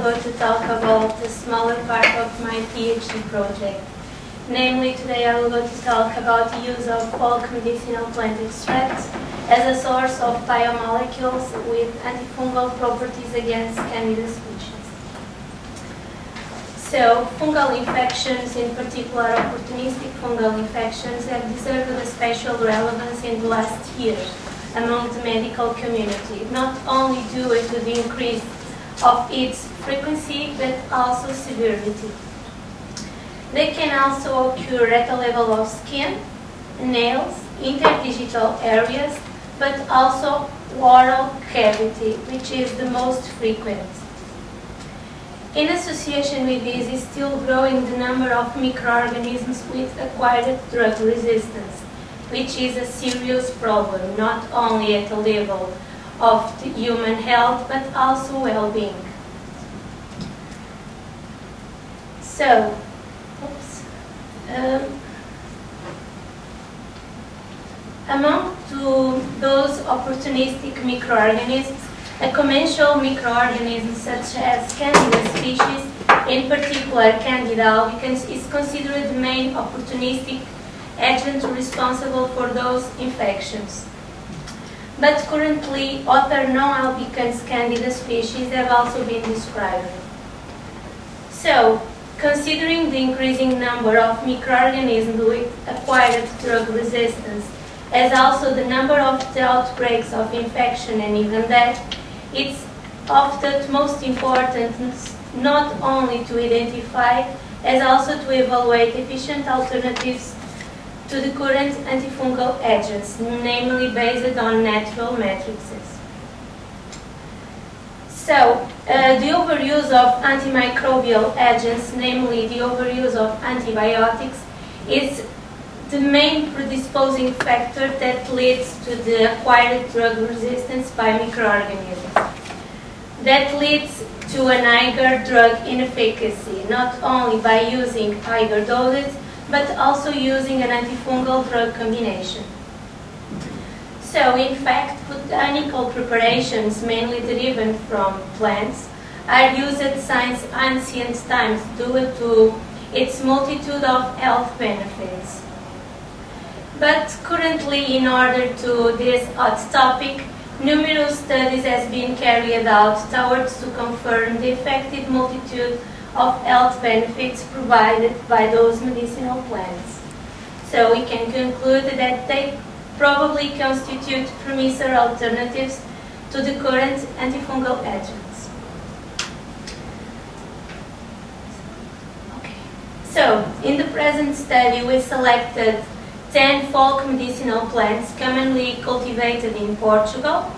going to talk about the smaller part of my PhD project. Namely, today I will go to talk about the use of bulk medicinal plant extracts as a source of biomolecules with antifungal properties against Candida species. So, fungal infections, in particular opportunistic fungal infections, have deserved a special relevance in the last years among the medical community, not only due to the increase of its frequency, but also severity. They can also occur at the level of skin, nails, interdigital areas, but also oral cavity, which is the most frequent. In association with this is still growing the number of microorganisms with acquired drug resistance, which is a serious problem, not only at the level of the human health, but also well-being. So, among those opportunistic microorganisms, a commensal microorganism such as Candida species, in particular Candida albicans, is considered the main opportunistic agent responsible for those infections. But currently, other non-albicans Candida species have also been described. So, considering the increasing number of microorganisms with acquired drug resistance, as also the number of the outbreaks of infection and even death, it's of the utmost importance not only to identify, as also to evaluate efficient alternatives to the current antifungal agents, namely based on natural matrices. So, the overuse of antimicrobial agents, namely the overuse of antibiotics, is the main predisposing factor that leads to the acquired drug resistance by microorganisms. That leads to an higher drug inefficacy, not only by using higher doses, but also using an antifungal drug combination. So, in fact, botanical preparations, mainly derived from plants, are used since ancient times due to its multitude of health benefits. But currently, in order to this hot topic, numerous studies have been carried out towards to confirm the effective multitude of health benefits provided by those medicinal plants. So we can conclude that they probably constitute promising alternatives to the current antifungal agents. Okay. So, in the present study, we selected 10 folk medicinal plants commonly cultivated in Portugal,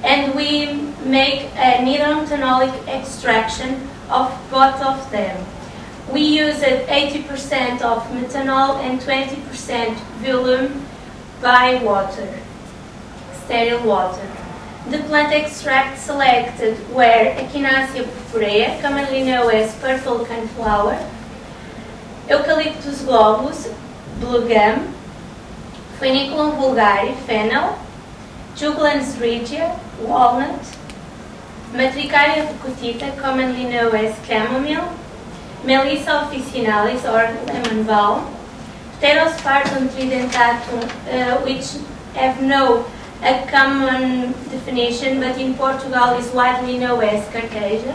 and we make a nitromethanolic extraction of both of them. We used 80% of methanol and 20% volume by water, sterile water. The plant extract selected were Echinacea purpurea, commonly known as purple coneflower, Eucalyptus globulus, blue gum, Pheniculum vulgare, fennel, Juglans regia, walnut, Matricaria bucutita, commonly known as chamomile, Melissa officinalis or lemon balm, Pterospartum tridentatum, which have no a common definition, but in Portugal is widely known as carcaja,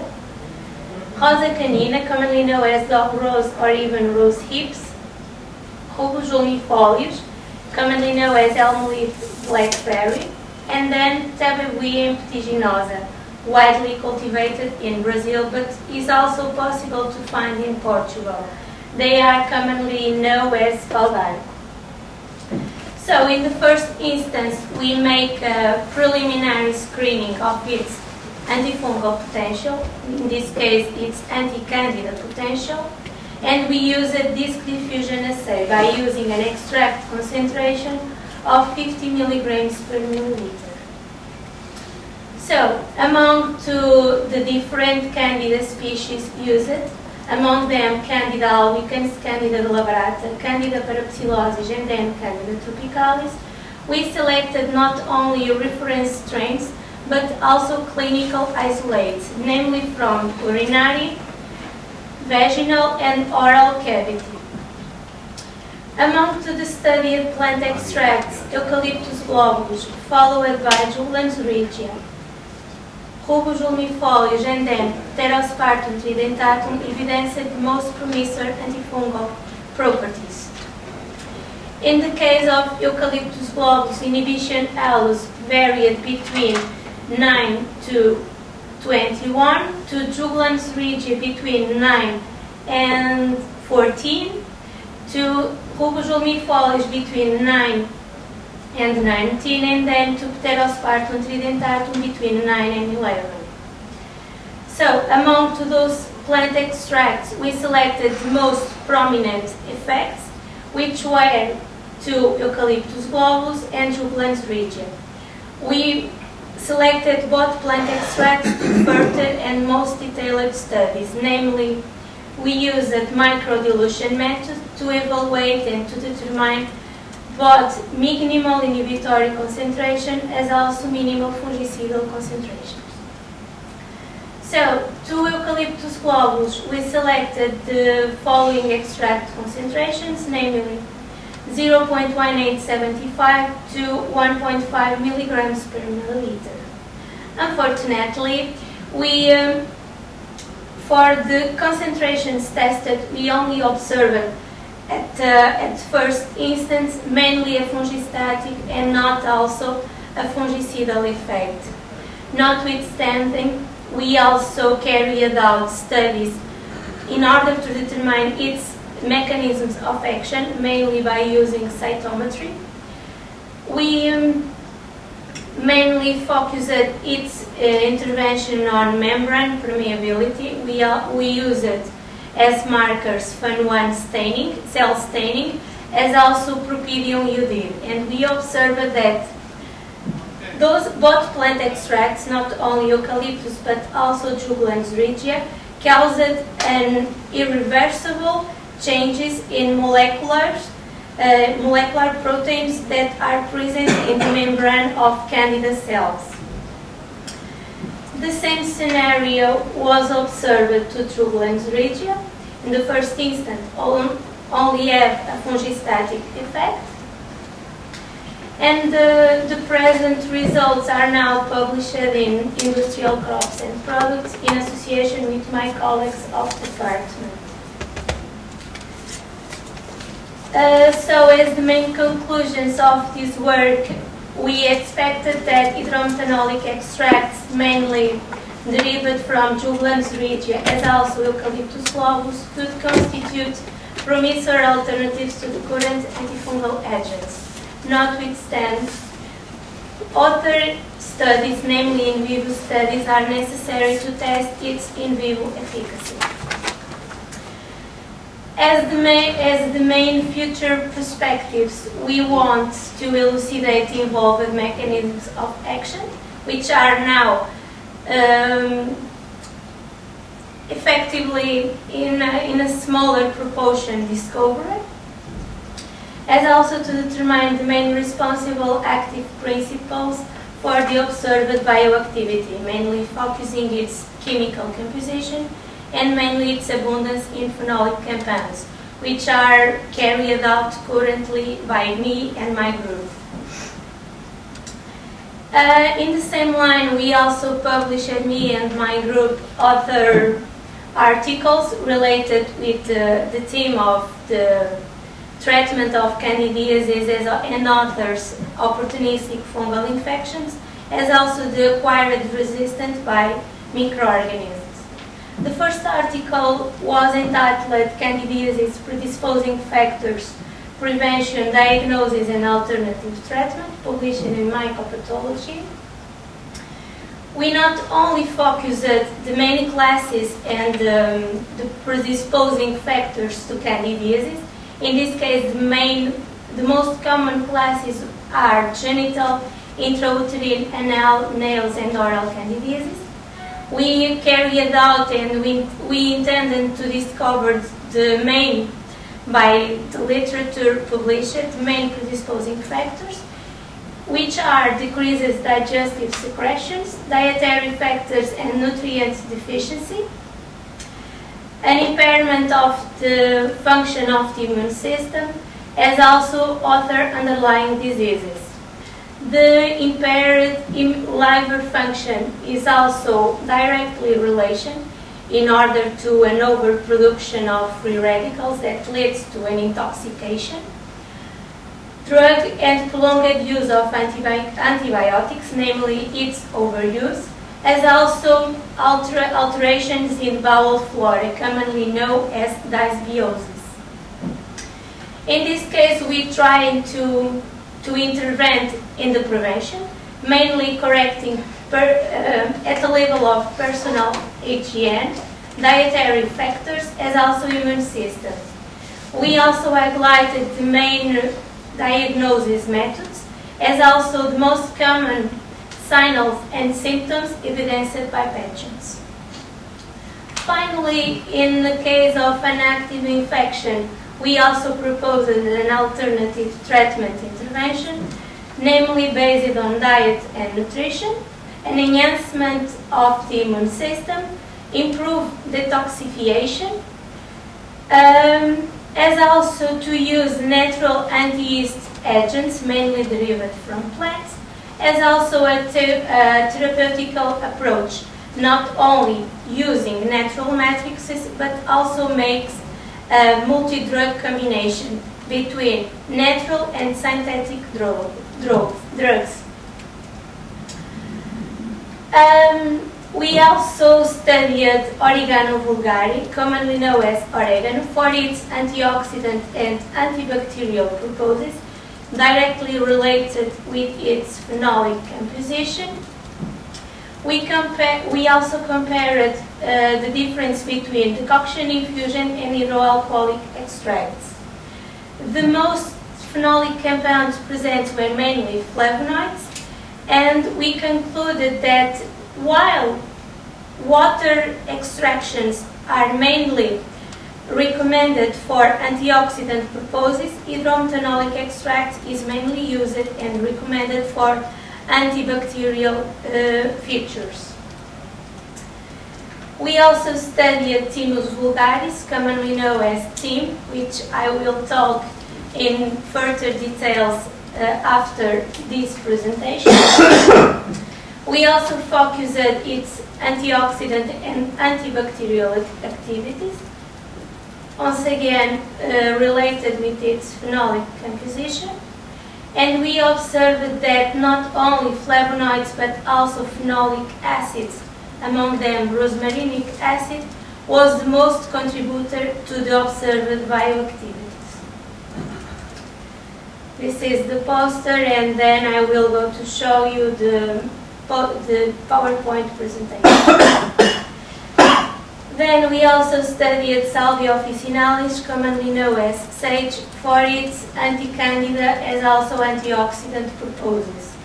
Rosa canina, commonly known as dog rose or even rose hips, Rubus ulmifolius, commonly known as elm leaf blackberry, and then Tabebuia imptiginosa, widely cultivated in Brazil, but is also possible to find in Portugal. They are commonly known as Valdar. So in the first instance, we make a preliminary screening of its antifungal potential. In this case, it's anti-Candida potential. And we use a disc diffusion assay by using an extract concentration of 50 milligrams per milliliter. So, among the different Candida species used, among them Candida albicans, Candida glabrata, Candida parapsilosis, and then Candida tropicalis, we selected not only reference strains, but also clinical isolates, namely from urinary, vaginal and oral cavity. Among the studied plant extracts, Eucalyptus globulus, followed by Juglans regia, Rubus ulmifolius and then Pterospartum tridentatum evidenced the most promising antifungal properties. In the case of Eucalyptus globulus, inhibition halus varied between 9 to 21, to Juglans regia between 9 and 14, to Rubus ulmifolius between 9 and 19, and then to Pterospartum tridentatum between 9 and 11. So, among those plant extracts, we selected the most prominent effects, which were to Eucalyptus globulus and Juglans regia. We selected both plant extracts to further and most detailed studies, namely, we used a microdilution method to evaluate and to determine both minimal inhibitory concentration as also minimal fungicidal concentrations. So, to Eucalyptus globulus, we selected the following extract concentrations, namely 0.1875 to 1.5 milligrams per milliliter. Unfortunately, for the concentrations tested, we only observed at first instance mainly a fungistatic and not also a fungicidal effect. Notwithstanding, we also carried out studies in order to determine its mechanisms of action, mainly by using cytometry. We mainly focused its intervention on membrane permeability. We used it as markers FUN1 staining, cell staining, as also propidium iodide. And we observed that both plant extracts, not only eucalyptus but also Juglans regia, caused an irreversible changes in molecular proteins that are present in the membrane of Candida cells. The same scenario was observed to Juglans regia. In the first instance, only have a fungistatic effect. And the present results are now published in Industrial Crops and Products in association with my colleagues of the department. So as the main conclusions of this work, we expected that hydromethanolic extracts, mainly derived from Juglans regia, as also Eucalyptus globulus, could constitute promissory alternatives to the current antifungal agents. Notwithstanding, other studies, namely in vivo studies, are necessary to test its in vivo efficacy. As the main future perspectives, we want to elucidate the involved mechanisms of action, which are now effectively in a smaller proportion discovered, as also to determine the main responsible active principles for the observed bioactivity, mainly focusing its chemical composition and mainly its abundance in phenolic compounds, which are carried out currently by me and my group. In the same line, we also published, me and my group, other articles related with the theme of the treatment of candidiasis and others opportunistic fungal infections, as also the acquired resistance by microorganisms. The first article was entitled Candidiasis Predisposing Factors, Prevention, Diagnosis and Alternative Treatment, published in Mycopathology. We not only focused the main classes and the predisposing factors to candidiasis. In this case, the most common classes are genital, intrauterine, anal, nails and oral candidiasis. We carried out and we intended to discover the main, by the literature published, the main predisposing factors. which are decreases digestive secretions, dietary factors and nutrient deficiency, an impairment of the function of the immune system, as also other underlying diseases. The impaired liver function is also directly related in order to an overproduction of free radicals that leads to an intoxication. Drug and prolonged use of antibiotics, namely its overuse, as also alterations in bowel flora, commonly known as dysbiosis. In this case, we try to intervene in the prevention, mainly correcting at the level of personal hygiene, dietary factors, as also immune system. We also highlighted the main diagnosis methods, as also the most common signals and symptoms evidenced by patients. Finally, in the case of an active infection, we also proposed an alternative treatment intervention, namely based on diet and nutrition, an enhancement of the immune system, improved detoxification, as also to use natural anti-yeast agents, mainly derived from plants, as also a therapeutical approach, not only using natural matrices, but also makes a multi-drug combination between natural and synthetic drugs. We also studied oregano vulgare, commonly known as oregano, for its antioxidant and antibacterial properties, directly related with its phenolic composition. We also compared the difference between decoction infusion and hydroalcoholic extracts. The most phenolic compounds present were mainly flavonoids, and we concluded that while water extractions are mainly recommended for antioxidant purposes, hydromethanolic extract is mainly used and recommended for antibacterial features. We also studied Thymus vulgaris, commonly known as TIM, which I will talk in further details after this presentation. We also focused its antioxidant and antibacterial activities, once again related with its phenolic composition. And we observed that not only flavonoids but also phenolic acids, among them rosmarinic acid, was the most contributor to the observed bioactivities. This is the poster, and then I will go to show you the PowerPoint presentation. Then we also studied Salvia officinalis, commonly known as sage, for its anti-Candida as also antioxidant purposes.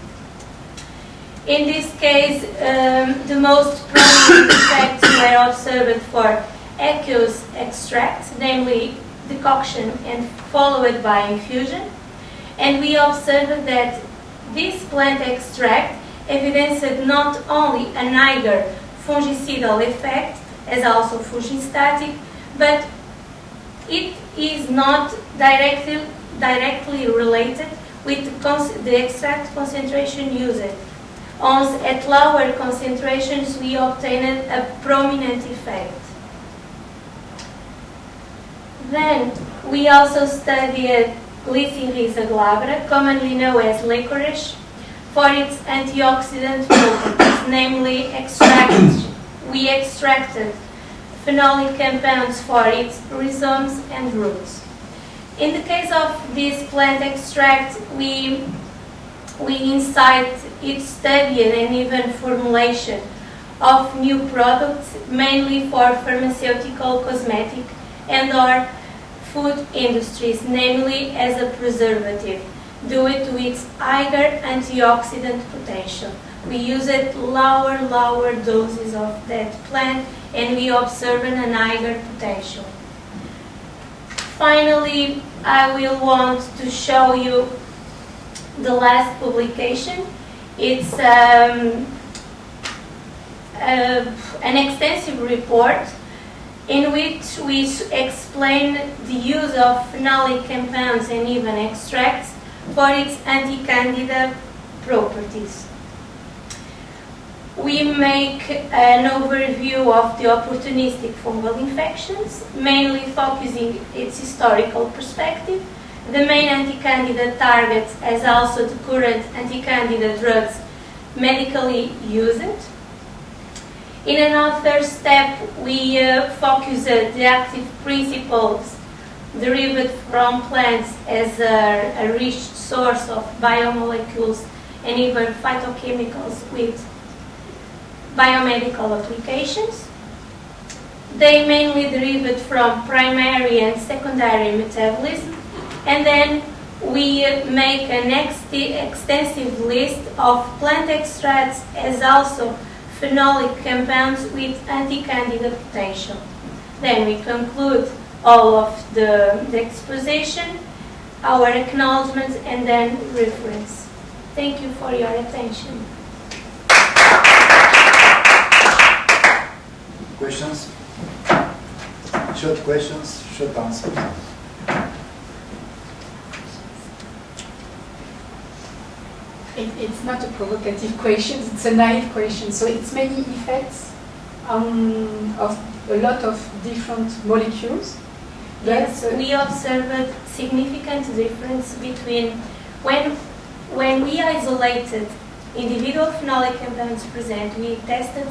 In this case, the most prominent effects were observed for aqueous extracts, namely decoction and followed by infusion. And we observed that this plant extract evidenced not only an higher fungicidal effect, as also fungistatic, but it is not directly related with the extract concentration used. Only at lower concentrations we obtained a prominent effect. Then we also studied Glycyrrhiza glabra, commonly known as licorice, for its antioxidant properties, namely we extracted phenolic compounds for its rhizomes and roots. In the case of this plant extract, we incite its study and even formulation of new products, mainly for pharmaceutical, cosmetic, and or food industries, namely as a preservative, due to its higher antioxidant potential. We used lower doses of that plant, and we observed an higher potential. Finally, I will want to show you the last publication. It's an extensive report in which we explain the use of phenolic compounds and even extracts for its anti-Candida properties. We make an overview of the opportunistic fungal infections, mainly focusing its historical perspective, the main anti-Candida targets, as also the current anti-Candida drugs medically used. In another step, we focus the active principles derived from plants as a rich source of biomolecules and even phytochemicals with biomedical applications. They mainly derived from primary and secondary metabolism, and then we make an extensive list of plant extracts as also phenolic compounds with anti-Candida potential. Then we conclude all of the exposition, our acknowledgements, and then reference. Thank you for your attention. Questions? Short questions, short answers. It's not a provocative question, it's a naive question. So it's many effects of a lot of different molecules. Yes, we observed significant difference between when we isolated individual phenolic compounds present, we tested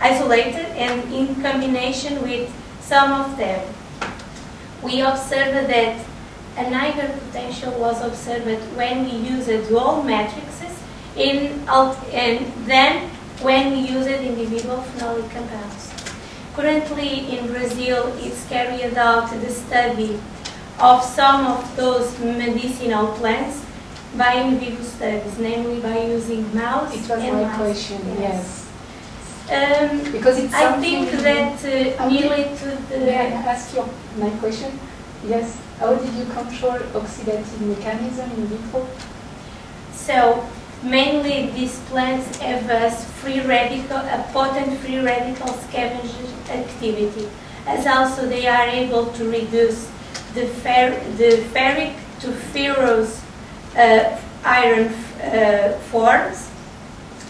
isolated and in combination with some of them. We observed that a higher potential was observed when we used dual matrices and then when we used individual phenolic compounds. Currently in Brazil, it's carried out the study of some of those medicinal plants by in vivo studies, namely by using mouse. It was my question, yes. Because it's I think that nearly to the... May I ask you my question? Yes. How did you control oxidative mechanism in vitro? So, mainly these plants have a potent free radical scavenger activity, as also they are able to reduce the ferric to ferrous iron forms,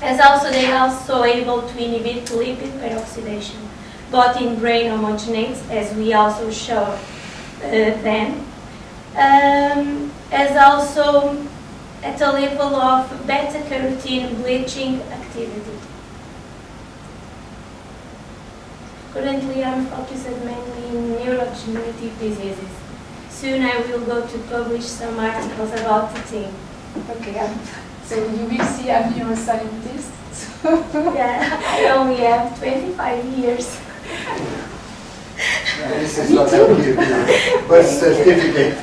as also they are also able to inhibit lipid peroxidation, both in brain homogenates, as we also showed then, as also at a level of beta-carotene bleaching activity. Currently, I'm focused mainly in neurodegenerative diseases. Soon I will go to publish some articles about the thing. Okay, so you will see I'm a neuroscientist. Yeah, I only have 25 years. This is not a birth certificate.